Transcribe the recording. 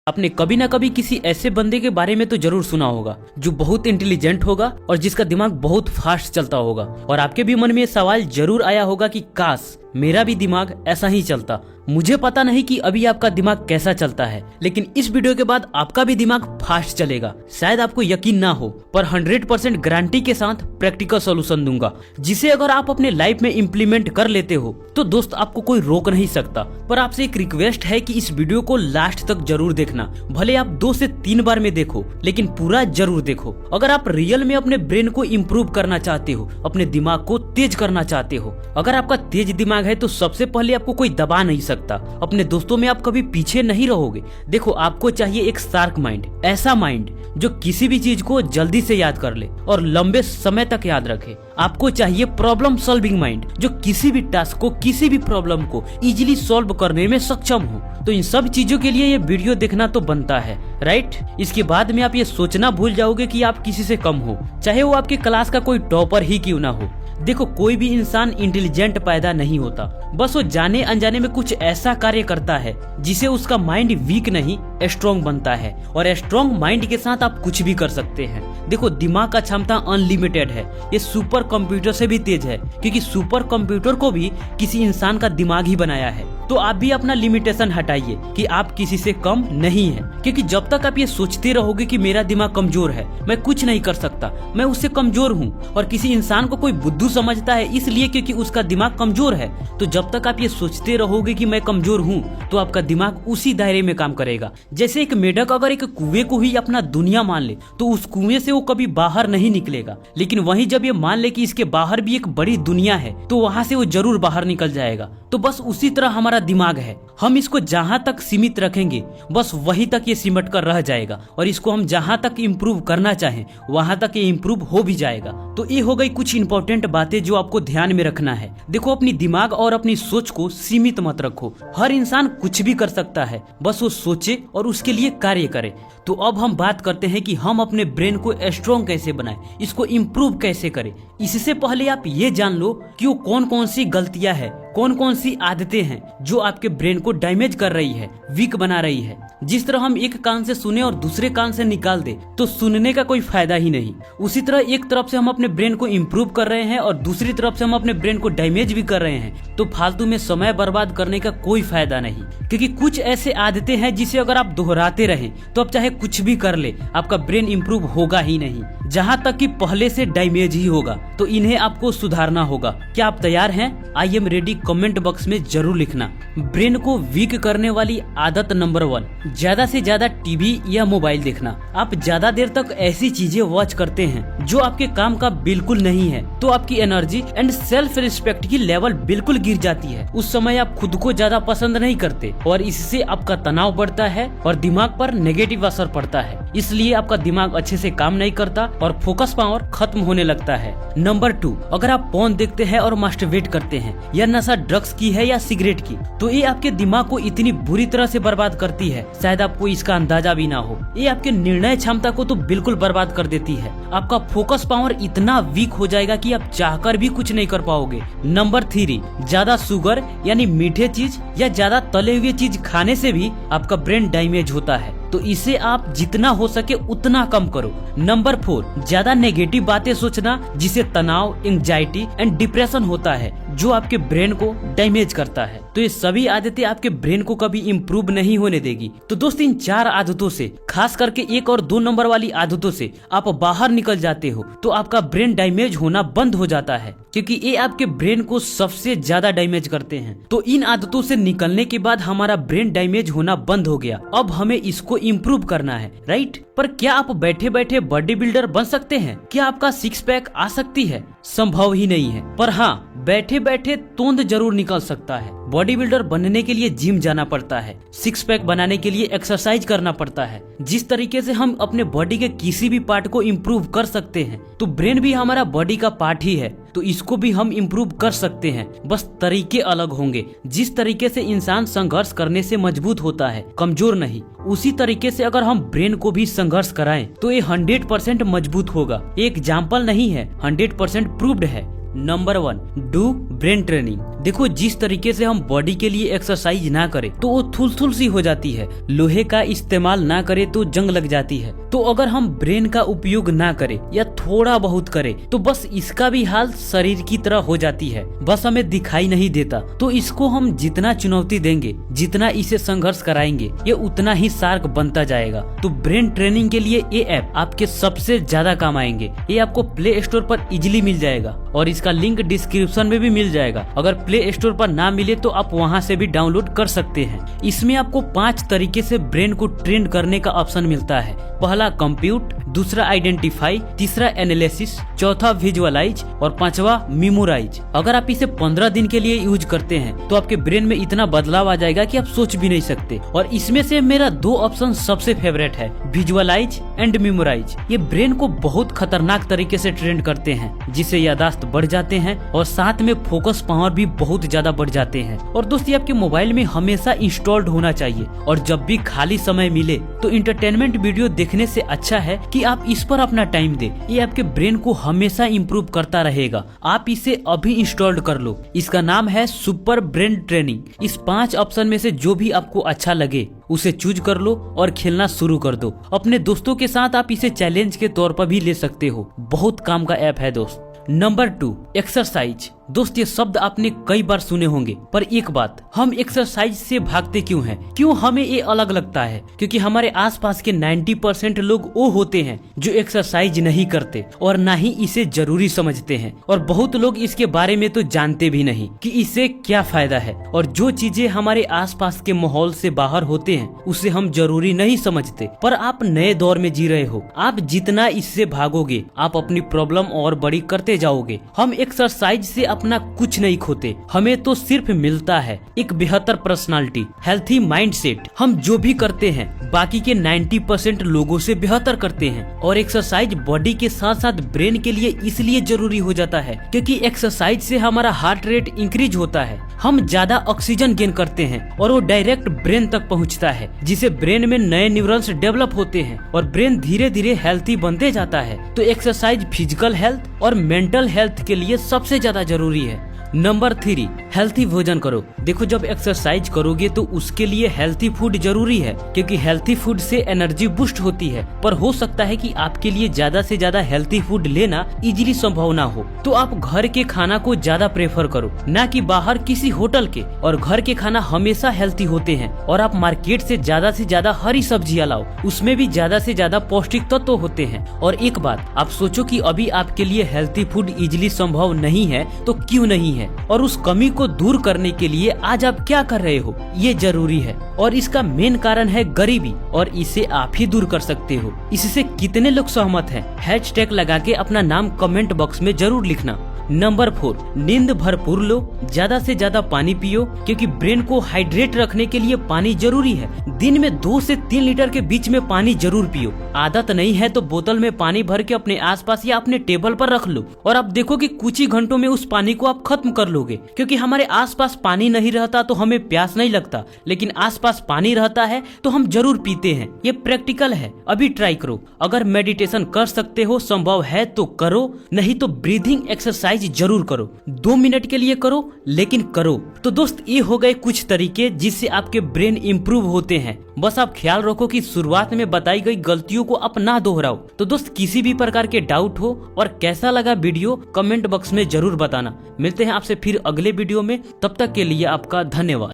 आपने कभी ना कभी किसी ऐसे बंदे के बारे में तो जरूर सुना होगा जो बहुत इंटेलिजेंट होगा और जिसका दिमाग बहुत फास्ट चलता होगा। और आपके भी मन में ये सवाल जरूर आया होगा कि काश मेरा भी दिमाग ऐसा ही चलता। मुझे पता नहीं कि अभी आपका दिमाग कैसा चलता है, लेकिन इस वीडियो के बाद आपका भी दिमाग फास्ट चलेगा। शायद आपको यकीन ना हो, पर 100% गारंटी के साथ प्रैक्टिकल सॉल्यूशन दूंगा, जिसे अगर आप अपने लाइफ में इम्प्लीमेंट कर लेते हो तो दोस्त आपको कोई रोक नहीं सकता। पर आपसे एक रिक्वेस्ट है कि इस वीडियो को लास्ट तक जरूर देखना। भले आप 2 से 3 बार में देखो, लेकिन पूरा जरूर देखो। अगर आप रियल में अपने ब्रेन को इम्प्रूव करना चाहते हो, अपने दिमाग को तेज करना चाहते हो, अगर आपका तेज दिमाग है तो सबसे पहले आपको कोई दबा नहीं सकता। अपने दोस्तों में आप कभी पीछे नहीं रहोगे। देखो, आपको चाहिए एक शार्प माइंड, ऐसा माइंड जो किसी भी चीज को जल्दी से याद कर ले और लंबे समय तक याद रखे। आपको चाहिए प्रॉब्लम सॉल्विंग माइंड, जो किसी भी टास्क को, किसी भी प्रॉब्लम को इजीली सॉल्व करने में सक्षम हो। तो इन सब चीजों के लिए ये वीडियो देखना तो बनता है, राइट। इसके बाद में आप ये सोचना भूल जाओगे कि आप किसी से कम हो, चाहे वो आपके क्लास का कोई टॉपर ही क्यों ना हो। देखो, कोई भी इंसान इंटेलिजेंट पैदा नहीं होता, बस वो जाने अनजाने में कुछ ऐसा कार्य करता है जिसे उसका माइंड वीक नहीं स्ट्रॉन्ग बनता है। और स्ट्रॉन्ग माइंड के साथ आप कुछ भी कर सकते हैं। देखो, दिमाग का क्षमता अनलिमिटेड है, ये सुपर कंप्यूटर से भी तेज है, क्योंकि सुपर कंप्यूटर को भी किसी इंसान का दिमाग ही बनाया है। तो आप भी अपना लिमिटेशन हटाइए कि आप किसी से कम नहीं हैं, क्योंकि जब तक आप ये सोचते रहोगे कि मेरा दिमाग कमजोर है, मैं कुछ नहीं कर सकता, मैं उससे कमजोर हूँ, और किसी इंसान को कोई बुद्धू समझता है इसलिए क्योंकि उसका दिमाग कमजोर है, तो जब तक आप ये सोचते रहोगे कि मैं कमजोर हूँ, तो आपका दिमाग उसी दायरे में काम करेगा। जैसे एक मेढक अगर एक कुएं को ही अपना दुनिया मान ले तो उस कुएं से वो कभी बाहर नहीं निकलेगा, लेकिन वहीं जब ये मान ले कि इसके बाहर भी एक बड़ी दुनिया है तो वहां से वो जरूर बाहर निकल जाएगा। तो बस उसी तरह हमारा दिमाग है, हम इसको जहां तक सीमित रखेंगे बस वहीं तक ये सिमट कर रह जाएगा, और इसको हम जहां तक इम्प्रूव करना चाहें वहां तक ये इम्प्रूव हो भी जाएगा। तो ये हो गई कुछ इंपॉर्टेंट बातें जो आपको ध्यान में रखना है। देखो, अपनी दिमाग और अपनी सोच को सीमित मत रखो। हर इंसान कुछ भी कर सकता है, बस वो सोचे और उसके लिए कार्य करे। तो अब हम बात करते हैं कि हम अपने ब्रेन को स्ट्रॉन्ग कैसे बनाएं, इसको इम्प्रूव कैसे करें। इससे पहले आप ये जान लो कि वो कौन कौन सी गलतियां हैं, कौन कौन सी आदतें हैं जो आपके ब्रेन को डैमेज कर रही है, वीक बना रही है। जिस तरह हम एक कान से सुने और दूसरे कान से निकाल दे तो सुनने का कोई फायदा ही नहीं, उसी तरह एक तरफ से हम अपने ब्रेन को इम्प्रूव कर रहे हैं और दूसरी तरफ से हम अपने ब्रेन को डैमेज भी कर रहे हैं, तो फालतू में समय बर्बाद करने का कोई फायदा नहीं। क्योंकि कुछ ऐसे आदतें हैं जिसे अगर आप दोहराते रहें तो आप चाहे कुछ भी कर ले, आपका ब्रेन इम्प्रूव होगा ही नहीं, जहाँ तक कि पहले से डैमेज ही होगा। तो इन्हें आपको सुधारना होगा। क्या आप तैयार हैं? I am ready comment box में जरूर लिखना। ब्रेन को वीक करने वाली आदत नंबर 1, ज्यादा से ज्यादा टीवी या मोबाइल देखना। आप ज्यादा देर तक ऐसी चीजें वॉच करते हैं जो आपके काम का बिल्कुल नहीं है, तो आपकी एनर्जी एंड सेल्फ रिस्पेक्ट की लेवल बिल्कुल गिर जाती है। उस समय आप खुद को ज्यादा पसंद नहीं करते और इससे आपका तनाव बढ़ता है और दिमाग पर नेगेटिव असर पड़ता है। इसलिए आपका दिमाग अच्छे से काम नहीं करता और फोकस पावर खत्म होने लगता है। नंबर 2, अगर आप पोर्न देखते हैं और मास्टरबेट करते हैं, या नशा ड्रग्स की है या सिगरेट की, तो ये आपके दिमाग को इतनी बुरी तरह से बर्बाद करती है, शायद आपको इसका अंदाजा भी ना हो। ये आपके निर्णय क्षमता को तो बिल्कुल बर्बाद कर देती है। आपका फोकस पावर इतना वीक हो जाएगा कि आप चाहकर भी कुछ नहीं कर पाओगे। नंबर 3, ज्यादा शुगर यानी मीठे चीज या ज्यादा तले हुए चीज खाने से भी आपका ब्रेन डैमेज होता है, तो इसे आप जितना हो सके उतना कम करो। नंबर 4, ज्यादा नेगेटिव बातें सोचना, जिसे तनाव, एंजाइटी एंड डिप्रेशन होता है, जो आपके ब्रेन को डैमेज करता है। तो ये सभी आदतें आपके ब्रेन को कभी इम्प्रूव नहीं होने देगी। तो दोस्त, इन 4 आदतों से, खास करके 1 और 2 नंबर वाली आदतों से आप बाहर निकल जाते हो तो आपका ब्रेन डैमेज होना बंद हो जाता है, क्योंकि ये आपके ब्रेन को सबसे ज्यादा डैमेज करते हैं। तो इन आदतों से निकलने के बाद हमारा ब्रेन डैमेज होना बंद हो गया। अब हमें इसको इम्प्रूव करना है, राइट। पर क्या आप बैठे बैठे बॉडी बिल्डर बन सकते हैं? क्या आपका 6 पैक आ सकती है? संभव ही नहीं है। पर हाँ, बैठे बैठे तोंद जरूर निकल सकता है। बॉडी बिल्डर बनने के लिए जिम जाना पड़ता है, 6 पैक बनाने के लिए एक्सरसाइज करना पड़ता है। जिस तरीके से हम अपने बॉडी के किसी भी पार्ट को इम्प्रूव कर सकते हैं, तो ब्रेन भी हमारा बॉडी का पार्ट ही है, तो इसको भी हम इम्प्रूव कर सकते हैं। बस तरीके अलग होंगे। जिस तरीके से इंसान संघर्ष करने से मजबूत होता है, कमजोर नहीं, उसी तरीके से अगर हम ब्रेन को भी संघर्ष कराएं तो ये 100% मजबूत होगा। एक एग्जाम्पल नहीं है, 100% प्रूव्ड है। Number 1, do brain training. देखो जिस तरीके से हम बॉडी के लिए एक्सरसाइज ना करें तो वो थुल सी हो जाती है, लोहे का इस्तेमाल ना करें तो जंग लग जाती है। तो अगर हम ब्रेन का उपयोग ना करें या थोड़ा बहुत करें तो बस इसका भी हाल शरीर की तरह हो जाती है, बस हमें दिखाई नहीं देता। तो इसको हम जितना चुनौती देंगे, जितना इसे संघर्ष कराएंगे, ये उतना ही शार्क बनता जाएगा। तो ब्रेन ट्रेनिंग के लिए ये ऐप आपके सबसे ज्यादा काम आएंगे। ये आपको प्ले स्टोर पर इजिली मिल जाएगा और इसका लिंक डिस्क्रिप्शन में भी मिल जाएगा। अगर प्ले स्टोर पर ना मिले तो आप वहां से भी डाउनलोड कर सकते हैं। इसमें आपको 5 तरीके से ब्रेन को ट्रेन करने का ऑप्शन मिलता है। पहला कंप्यूट, दूसरा आइडेंटिफाई, तीसरा एनालिसिस, चौथा विजुअलाइज और 5वां मेमोराइज। अगर आप इसे 15 दिन के लिए यूज करते हैं तो आपके ब्रेन में इतना बदलाव आ जाएगा कि आप सोच भी नहीं सकते। और इसमें से मेरा 2 ऑप्शन सबसे फेवरेट है, विजुअलाइज एंड मेमोराइज। ये ब्रेन को बहुत खतरनाक तरीके से ट्रेन करते हैं, जिससे यादाश्त बढ़ जाते हैं और साथ में फोकस पावर भी बहुत ज्यादा बढ़ जाते हैं। और दोस्त ये आपके मोबाइल में हमेशा इंस्टॉल्ड होना चाहिए और जब भी खाली समय मिले तो इंटरटेनमेंट वीडियो देखने से अच्छा है कि आप इस पर अपना टाइम दे। ये आपके ब्रेन को हमेशा इम्प्रूव करता रहेगा। आप इसे अभी इंस्टॉल कर लो। इसका नाम है सुपर ब्रेन ट्रेनिंग। इस 5 ऑप्शन में से जो भी आपको अच्छा लगे उसे चूज कर लो और खेलना शुरू कर दो। अपने दोस्तों के साथ आप इसे चैलेंज के तौर पर भी ले सकते हो। बहुत काम का ऐप है दोस्त। Number 2, exercise. दोस्त ये शब्द आपने कई बार सुने होंगे, पर एक बात, हम एक्सरसाइज से भागते क्यों हैं? क्यों हमें ये अलग लगता है? क्योंकि हमारे आसपास के 90% लोग वो होते हैं जो एक्सरसाइज नहीं करते और ना ही इसे जरूरी समझते हैं। और बहुत लोग इसके बारे में तो जानते भी नहीं कि इससे क्या फायदा है। और जो चीजें हमारे आसपास के माहौल से बाहर होते हैं उसे हम जरूरी नहीं समझते। पर आप नए दौर में जी रहे हो। आप जितना इससे भागोगे आप अपनी प्रॉब्लम और बड़ी करते जाओगे। हम एक्सरसाइज से अपना कुछ नहीं खोते, हमें तो सिर्फ मिलता है एक बेहतर पर्सनालिटी, हेल्थी माइंडसेट। हम जो भी करते हैं बाकी के 90% लोगों से बेहतर करते हैं। और एक्सरसाइज बॉडी के साथ साथ ब्रेन के लिए इसलिए जरूरी हो जाता है क्योंकि एक्सरसाइज से हमारा हार्ट रेट इंक्रीज होता है, हम ज्यादा ऑक्सीजन गेन करते हैं और वो डायरेक्ट ब्रेन तक पहुंचता है, जिसे ब्रेन में नए न्यूरॉन्स डेवलप होते हैं और ब्रेन धीरे धीरे हेल्थी बनते जाता है। तो एक्सरसाइज फिजिकल हेल्थ और मेंटल हेल्थ के लिए सबसे ज्यादा जरूरी है। नंबर 3, हेल्थी भोजन करो। देखो जब एक्सरसाइज करोगे तो उसके लिए हेल्थी फूड जरूरी है क्योंकि हेल्थी फूड से एनर्जी बूस्ट होती है। पर हो सकता है कि आपके लिए ज्यादा से ज्यादा हेल्थी फूड लेना इजीली संभव ना हो, तो आप घर के खाना को ज्यादा प्रेफर करो, ना कि बाहर किसी होटल के। और घर के खाना हमेशा हेल्थी होते हैं। और आप मार्केट से ज्यादा हरी सब्जियां लाओ, उसमें भी ज्यादा से ज्यादा पौष्टिक तत्व होते हैं। और एक बात आप सोचो कि अभी आपके लिए हेल्थी फूड इजीली संभव नहीं है तो क्यों नहीं है, और उस कमी को दूर करने के लिए आज आप क्या कर रहे हो ये जरूरी है। और इसका मेन कारण है गरीबी, और इसे आप ही दूर कर सकते हो। इससे कितने लोग सहमत हैं? हैशटैग लगा के अपना नाम कमेंट बॉक्स में जरूर लिखना। नंबर 4, नींद भरपूर लो, ज्यादा से ज्यादा पानी पियो क्योंकि ब्रेन को हाइड्रेट रखने के लिए पानी जरूरी है। दिन में 2 से 3 लीटर के बीच में पानी जरूर पियो। आदत नहीं है तो बोतल में पानी भर के अपने आसपास या अपने टेबल पर रख लो और आप देखो कि कुछ ही घंटों में उस पानी को आप खत्म कर लोगे। क्योंकि हमारे आसपास पानी नहीं रहता तो हमें प्यास नहीं लगता, लेकिन आसपास पानी रहता है तो हम जरूर पीते हैं। ये प्रैक्टिकल है, अभी ट्राई करो। अगर मेडिटेशन कर सकते हो, संभव है तो करो, नहीं तो ब्रीथिंग एक्सरसाइज जरूर करो। 2 मिनट के लिए करो, लेकिन करो। तो दोस्त ये हो गए कुछ तरीके जिससे आपके ब्रेन इंप्रूव होते हैं। बस आप ख्याल रखो कि शुरुआत में बताई गई गलतियों को आप ना दोहराओ। तो दोस्त किसी भी प्रकार के डाउट हो और कैसा लगा वीडियो कमेंट बॉक्स में जरूर बताना। मिलते हैं आपसे फिर अगले वीडियो में, तब तक के लिए आपका धन्यवाद।